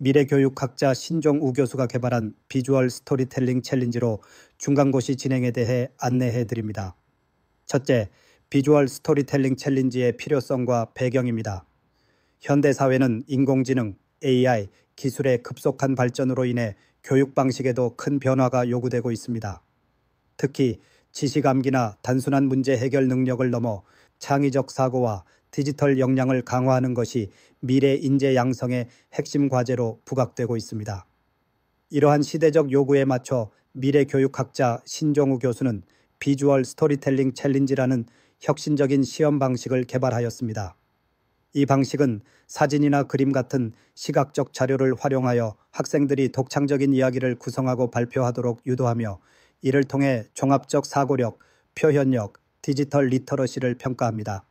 미래교육학자 신종우 교수가 개발한 비주얼 스토리텔링 챌린지로 중간고시 진행에 대해 안내해 드립니다. 첫째, 비주얼 스토리텔링 챌린지의 필요성과 배경입니다. 현대사회는 인공지능, AI, 기술의 급속한 발전으로 인해 교육 방식에도 큰 변화가 요구되고 있습니다. 특히 지식암기나 단순한 문제 해결 능력을 넘어 창의적 사고와 디지털 역량을 강화하는 것이 미래 인재 양성의 핵심 과제로 부각되고 있습니다. 이러한 시대적 요구에 맞춰 미래교육학자 신종우 교수는 비주얼 스토리텔링 챌린지라는 혁신적인 시험 방식을 개발하였습니다. 이 방식은 사진이나 그림 같은 시각적 자료를 활용하여 학생들이 독창적인 이야기를 구성하고 발표하도록 유도하며 이를 통해 종합적 사고력, 표현력, 디지털 리터러시를 평가합니다.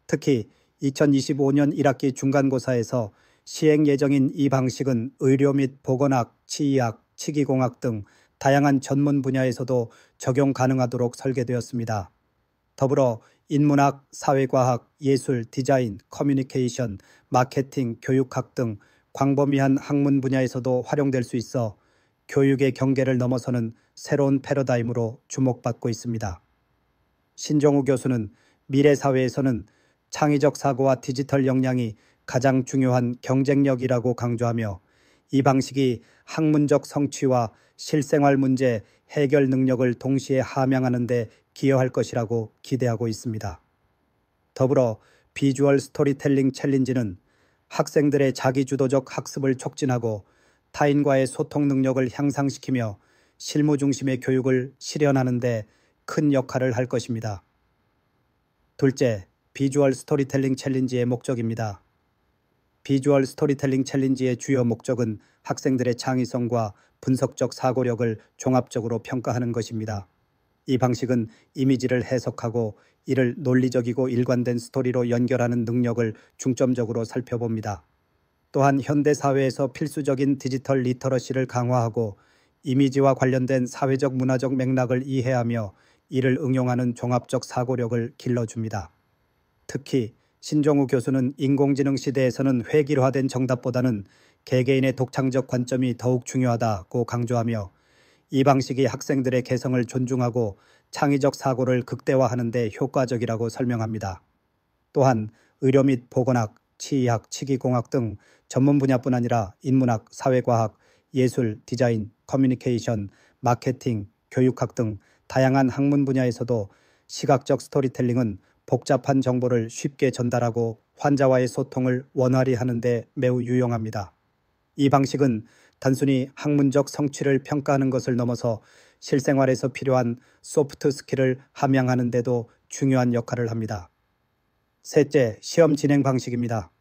특히 2025년 1학기 중간고사에서 시행 예정인 이 방식은 의료 및 보건학, 치의학, 치기공학 등 다양한 전문 분야에서도 적용 가능하도록 설계되었습니다. 더불어 인문학, 사회과학, 예술, 디자인, 커뮤니케이션, 마케팅, 교육학 등 광범위한 학문 분야에서도 활용될 수 있어 교육의 경계를 넘어서는 새로운 패러다임으로 주목받고 있습니다. 신종우 교수는 미래 사회에서는 창의적 사고와 디지털 역량이 가장 중요한 경쟁력이라고 강조하며 이 방식이 학문적 성취와 실생활 문제 해결 능력을 동시에 함양하는 데 기여할 것이라고 기대하고 있습니다. 더불어 비주얼 스토리텔링 챌린지는 학생들의 자기주도적 학습을 촉진하고 타인과의 소통 능력을 향상시키며 실무 중심의 교육을 실현하는 데 큰 역할을 할 것입니다. 둘째, 비주얼 스토리텔링 챌린지의 목적입니다. 비주얼 스토리텔링 챌린지의 주요 목적은 학생들의 창의성과 분석적 사고력을 종합적으로 평가하는 것입니다. 이 방식은 이미지를 해석하고 이를 논리적이고 일관된 스토리로 연결하는 능력을 중점적으로 살펴봅니다. 또한 현대 사회에서 필수적인 디지털 리터러시를 강화하고 이미지와 관련된 사회적 문화적 맥락을 이해하며 이를 응용하는 종합적 사고력을 길러줍니다. 특히 신종우 교수는 인공지능 시대에서는 획일화된 정답보다는 개개인의 독창적 관점이 더욱 중요하다고 강조하며 이 방식이 학생들의 개성을 존중하고 창의적 사고를 극대화하는 데 효과적이라고 설명합니다. 또한 의료 및 보건학, 치의학, 치기공학 등 전문 분야뿐 아니라 인문학, 사회과학, 예술, 디자인, 커뮤니케이션, 마케팅, 교육학 등 다양한 학문 분야에서도 시각적 스토리텔링은 복잡한 정보를 쉽게 전달하고 환자와의 소통을 원활히 하는 데 매우 유용합니다. 이 방식은 단순히 학문적 성취를 평가하는 것을 넘어서 실생활에서 필요한 소프트 스킬을 함양하는 데도 중요한 역할을 합니다. 셋째, 시험 진행 방식입니다.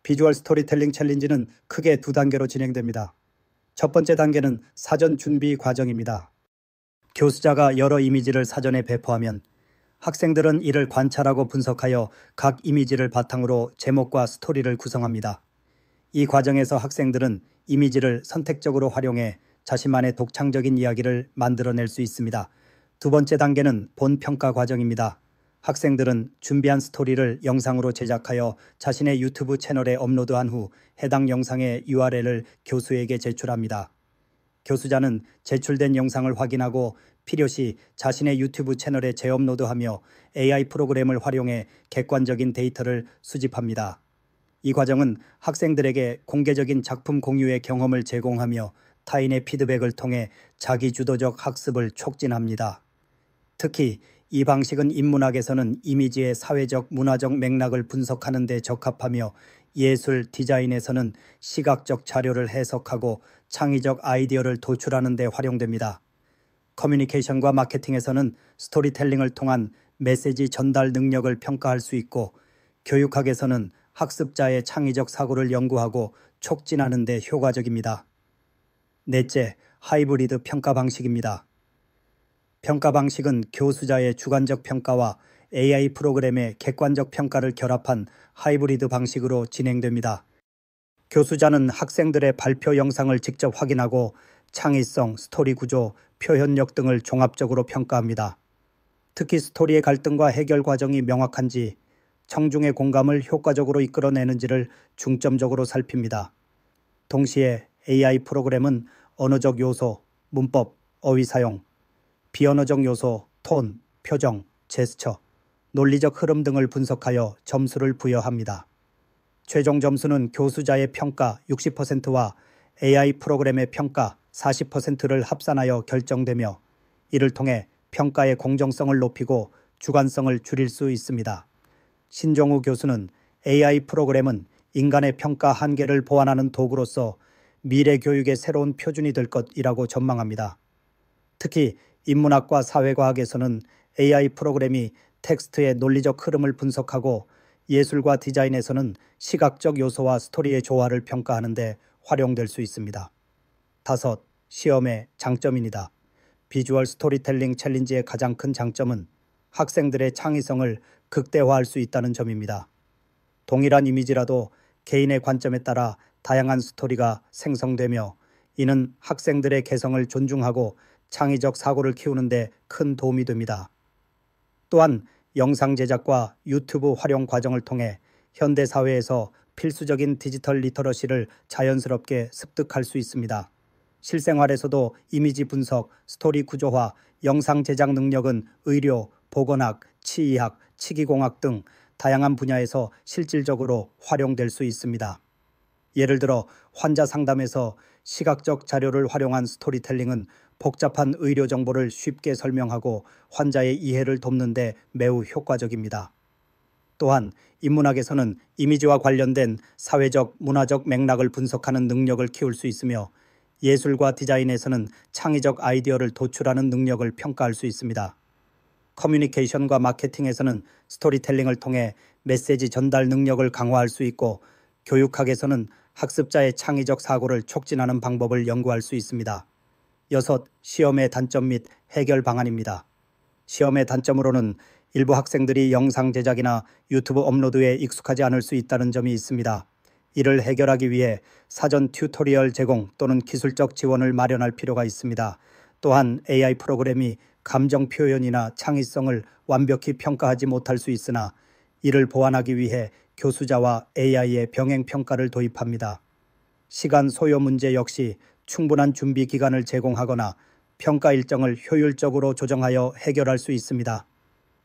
비주얼 스토리텔링 챌린지는 크게 두 단계로 진행됩니다. 첫 번째 단계는 사전 준비 과정입니다. 교수자가 여러 이미지를 사전에 배포하면 학생들은 이를 관찰하고 분석하여 각 이미지를 바탕으로 제목과 스토리를 구성합니다. 이 과정에서 학생들은 이미지를 선택적으로 활용해 자신만의 독창적인 이야기를 만들어낼 수 있습니다. 두 번째 단계는 본평가 과정입니다. 학생들은 준비한 스토리를 영상으로 제작하여 자신의 유튜브 채널에 업로드한 후 해당 영상의 URL을 교수에게 제출합니다. 교수자는 제출된 영상을 확인하고 필요시 자신의 유튜브 채널에 재업로드하며 AI 프로그램을 활용해 객관적인 데이터를 수집합니다. 이 과정은 학생들에게 공개적인 작품 공유의 경험을 제공하며 타인의 피드백을 통해 자기주도적 학습을 촉진합니다. 특히 이 방식은 인문학에서는 이미지의 사회적, 문화적 맥락을 분석하는 데 적합하며 예술, 디자인에서는 시각적 자료를 해석하고 창의적 아이디어를 도출하는 데 활용됩니다. 커뮤니케이션과 마케팅에서는 스토리텔링을 통한 메시지 전달 능력을 평가할 수 있고 교육학에서는 학습자의 창의적 사고를 연구하고 촉진하는 데 효과적입니다. 넷째, 하이브리드 평가 방식입니다. 평가 방식은 교수자의 주관적 평가와 AI 프로그램의 객관적 평가를 결합한 하이브리드 방식으로 진행됩니다. 교수자는 학생들의 발표 영상을 직접 확인하고 창의성, 스토리 구조, 표현력 등을 종합적으로 평가합니다. 특히 스토리의 갈등과 해결 과정이 명확한지, 청중의 공감을 효과적으로 이끌어내는지를 중점적으로 살핍니다. 동시에 AI 프로그램은 언어적 요소, 문법, 어휘 사용, 비언어적 요소, 톤, 표정, 제스처, 논리적 흐름 등을 분석하여 점수를 부여합니다. 최종 점수는 교수자의 평가 60%와 AI 프로그램의 평가 40%를 합산하여 결정되며 이를 통해 평가의 공정성을 높이고 주관성을 줄일 수 있습니다. 신종우 교수는 AI 프로그램은 인간의 평가 한계를 보완하는 도구로서 미래 교육의 새로운 표준이 될 것이라고 전망합니다. 특히 인문학과 사회과학에서는 AI 프로그램이 텍스트의 논리적 흐름을 분석하고 예술과 디자인에서는 시각적 요소와 스토리의 조화를 평가하는 데 활용될 수 있습니다. 5. 시험의 장점입니다. 비주얼 스토리텔링 챌린지의 가장 큰 장점은 학생들의 창의성을 극대화할 수 있다는 점입니다. 동일한 이미지라도 개인의 관점에 따라 다양한 스토리가 생성되며 이는 학생들의 개성을 존중하고 창의적 사고를 키우는 데 큰 도움이 됩니다. 또한 영상 제작과 유튜브 활용 과정을 통해 현대 사회에서 필수적인 디지털 리터러시를 자연스럽게 습득할 수 있습니다. 실생활에서도 이미지 분석, 스토리 구조화, 영상 제작 능력은 의료, 보건학, 치의학, 치기공학 등 다양한 분야에서 실질적으로 활용될 수 있습니다. 예를 들어 환자 상담에서 시각적 자료를 활용한 스토리텔링은 복잡한 의료 정보를 쉽게 설명하고 환자의 이해를 돕는 데 매우 효과적입니다. 또한 인문학에서는 이미지와 관련된 사회적, 문화적 맥락을 분석하는 능력을 키울 수 있으며 예술과 디자인에서는 창의적 아이디어를 도출하는 능력을 평가할 수 있습니다. 커뮤니케이션과 마케팅에서는 스토리텔링을 통해 메시지 전달 능력을 강화할 수 있고 교육학에서는 학습자의 창의적 사고를 촉진하는 방법을 연구할 수 있습니다. 6. 시험의 단점 및 해결 방안입니다. 시험의 단점으로는 일부 학생들이 영상 제작이나 유튜브 업로드에 익숙하지 않을 수 있다는 점이 있습니다. 이를 해결하기 위해 사전 튜토리얼 제공 또는 기술적 지원을 마련할 필요가 있습니다. 또한 AI 프로그램이 감정 표현이나 창의성을 완벽히 평가하지 못할 수 있으나 이를 보완하기 위해 교수자와 AI의 병행 평가를 도입합니다. 시간 소요 문제 역시 충분한 준비 기간을 제공하거나 평가 일정을 효율적으로 조정하여 해결할 수 있습니다.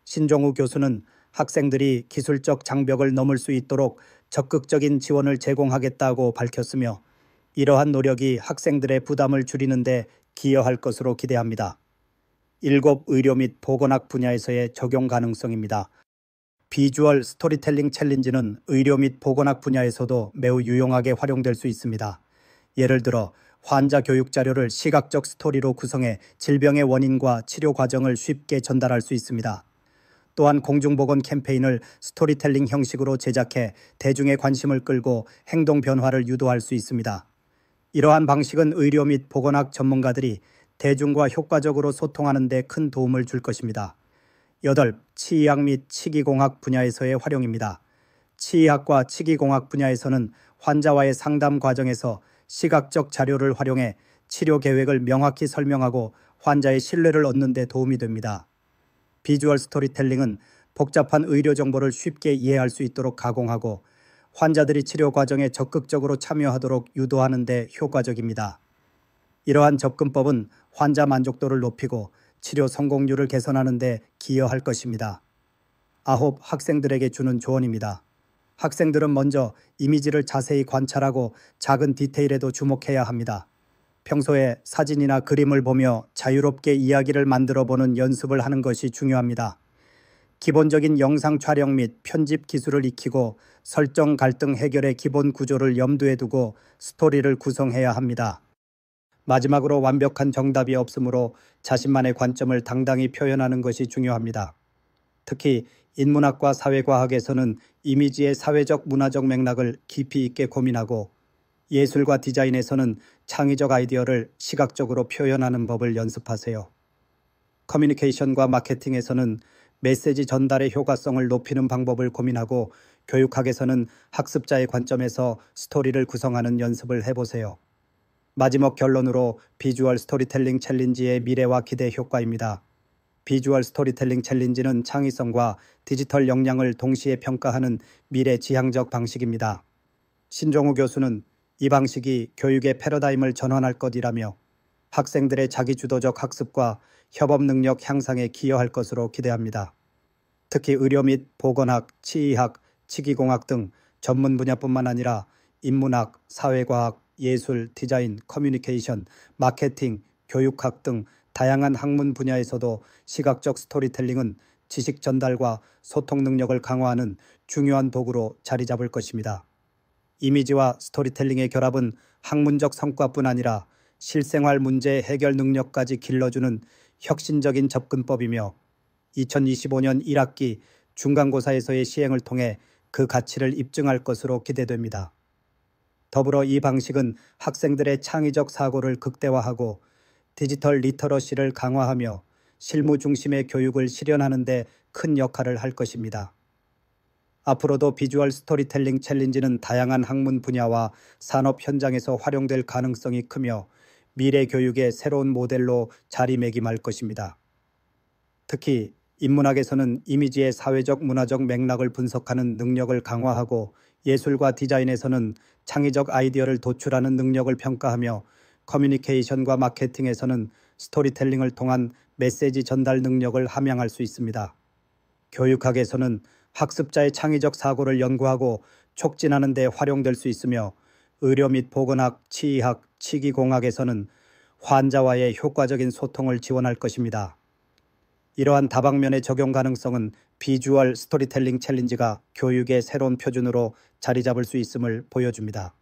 신종우 교수는 학생들이 기술적 장벽을 넘을 수 있도록 적극적인 지원을 제공하겠다고 밝혔으며 이러한 노력이 학생들의 부담을 줄이는 데 기여할 것으로 기대합니다. 7. 의료 및 보건학 분야에서의 적용 가능성입니다. 비주얼 스토리텔링 챌린지는 의료 및 보건학 분야에서도 매우 유용하게 활용될 수 있습니다. 예를 들어 환자 교육 자료를 시각적 스토리로 구성해 질병의 원인과 치료 과정을 쉽게 전달할 수 있습니다. 또한 공중보건 캠페인을 스토리텔링 형식으로 제작해 대중의 관심을 끌고 행동 변화를 유도할 수 있습니다. 이러한 방식은 의료 및 보건학 전문가들이 대중과 효과적으로 소통하는 데 큰 도움을 줄 것입니다. 8. 치의학 및 치기공학 분야에서의 활용입니다. 치의학과 치기공학 분야에서는 환자와의 상담 과정에서 시각적 자료를 활용해 치료 계획을 명확히 설명하고 환자의 신뢰를 얻는 데 도움이 됩니다. 비주얼 스토리텔링은 복잡한 의료 정보를 쉽게 이해할 수 있도록 가공하고 환자들이 치료 과정에 적극적으로 참여하도록 유도하는 데 효과적입니다. 이러한 접근법은 환자 만족도를 높이고 치료 성공률을 개선하는 데 기여할 것입니다. 9. 학생들에게 주는 조언입니다. 학생들은 먼저 이미지를 자세히 관찰하고 작은 디테일에도 주목해야 합니다. 평소에 사진이나 그림을 보며 자유롭게 이야기를 만들어 보는 연습을 하는 것이 중요합니다. 기본적인 영상 촬영 및 편집 기술을 익히고 설정 갈등 해결의 기본 구조를 염두에 두고 스토리를 구성해야 합니다. 마지막으로 완벽한 정답이 없으므로 자신만의 관점을 당당히 표현하는 것이 중요합니다. 특히 인문학과 사회과학에서는 이미지의 사회적 문화적 맥락을 깊이 있게 고민하고 예술과 디자인에서는 창의적 아이디어를 시각적으로 표현하는 법을 연습하세요. 커뮤니케이션과 마케팅에서는 메시지 전달의 효과성을 높이는 방법을 고민하고 교육학에서는 학습자의 관점에서 스토리를 구성하는 연습을 해보세요. 마지막 결론으로 비주얼 스토리텔링 챌린지의 미래와 기대 효과입니다. 비주얼 스토리텔링 챌린지는 창의성과 디지털 역량을 동시에 평가하는 미래 지향적 방식입니다. 신종우 교수는 이 방식이 교육의 패러다임을 전환할 것이라며 학생들의 자기주도적 학습과 협업 능력 향상에 기여할 것으로 기대합니다. 특히 의료 및 보건학, 치의학, 치기공학 등 전문 분야뿐만 아니라 인문학, 사회과학, 예술, 디자인, 커뮤니케이션, 마케팅, 교육학 등 다양한 학문 분야에서도 시각적 스토리텔링은 지식 전달과 소통 능력을 강화하는 중요한 도구로 자리 잡을 것입니다. 이미지와 스토리텔링의 결합은 학문적 성과뿐 아니라 실생활 문제 해결 능력까지 길러주는 혁신적인 접근법이며 2025년 1학기 중간고사에서의 시행을 통해 그 가치를 입증할 것으로 기대됩니다. 더불어 이 방식은 학생들의 창의적 사고를 극대화하고 디지털 리터러시를 강화하며 실무 중심의 교육을 실현하는 데 큰 역할을 할 것입니다. 앞으로도 비주얼 스토리텔링 챌린지는 다양한 학문 분야와 산업 현장에서 활용될 가능성이 크며 미래 교육의 새로운 모델로 자리매김할 것입니다. 특히 인문학에서는 이미지의 사회적 문화적 맥락을 분석하는 능력을 강화하고 예술과 디자인에서는 창의적 아이디어를 도출하는 능력을 평가하며 커뮤니케이션과 마케팅에서는 스토리텔링을 통한 메시지 전달 능력을 함양할 수 있습니다. 교육학에서는 학습자의 창의적 사고를 연구하고 촉진하는 데 활용될 수 있으며 의료 및 보건학, 치의학, 치기공학에서는 환자와의 효과적인 소통을 지원할 것입니다. 이러한 다방면의 적용 가능성은 비주얼 스토리텔링 챌린지가 교육의 새로운 표준으로 자리 잡을 수 있음을 보여줍니다.